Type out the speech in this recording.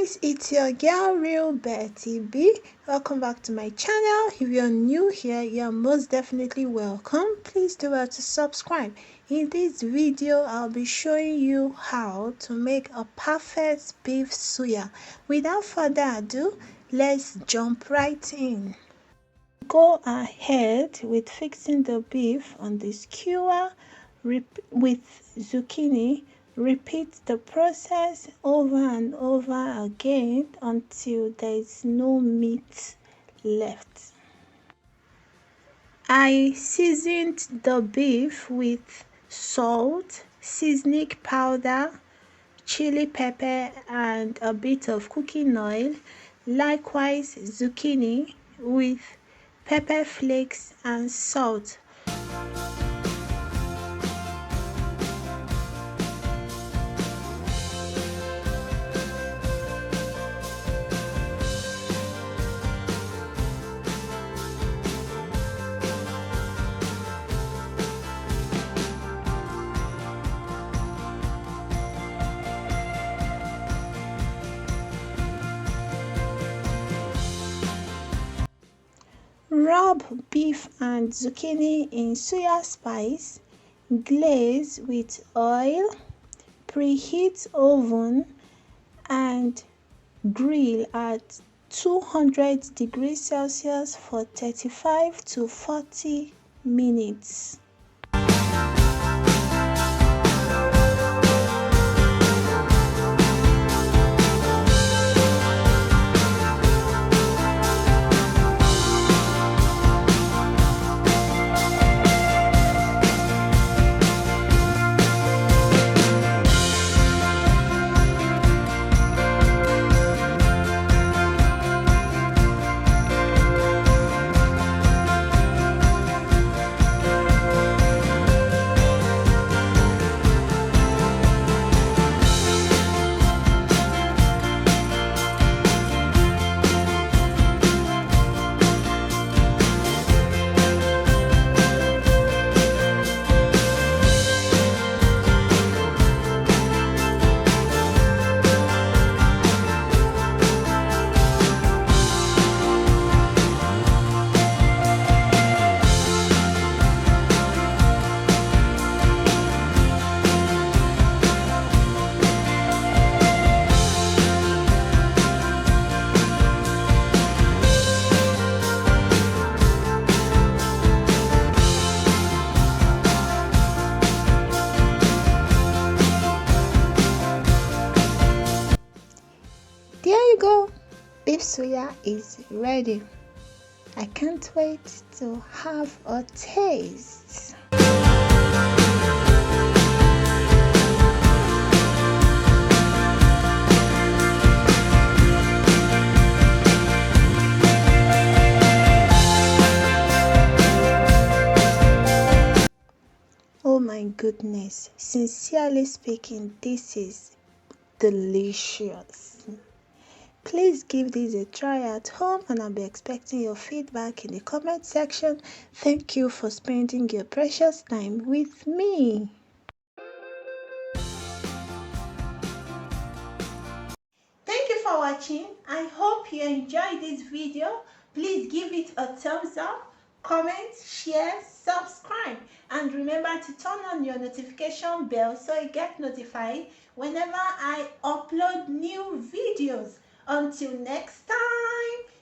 guys, it's your girl Real Betty B. Welcome back to my channel. If you're new here, you're most definitely welcome. Please do well to subscribe. In this video I'll be showing you how to make a perfect beef suya. Without further ado, let's jump right in. Go ahead with fixing the beef on the skewer with zucchini. Repeat the process over and over again until there is no meat left. I seasoned the beef with salt, seasoning powder, chili pepper, and a bit of cooking oil. Likewise, zucchini with pepper flakes and salt. Rub beef and zucchini in soya spice, glaze with oil, preheat oven and grill at 200 degrees Celsius for 35 to 40 minutes. There you go, beef suya is ready. I can't wait to have a taste. Oh my goodness, sincerely speaking, this is delicious. Please give this a try at home and I'll be expecting your feedback in the comment section. Thank you for spending your precious time with me. Thank you for watching. I hope you enjoyed this video. Please give it a thumbs up, comment, share, subscribe, and remember to turn on your notification bell so you get notified whenever I upload new videos. Until next time,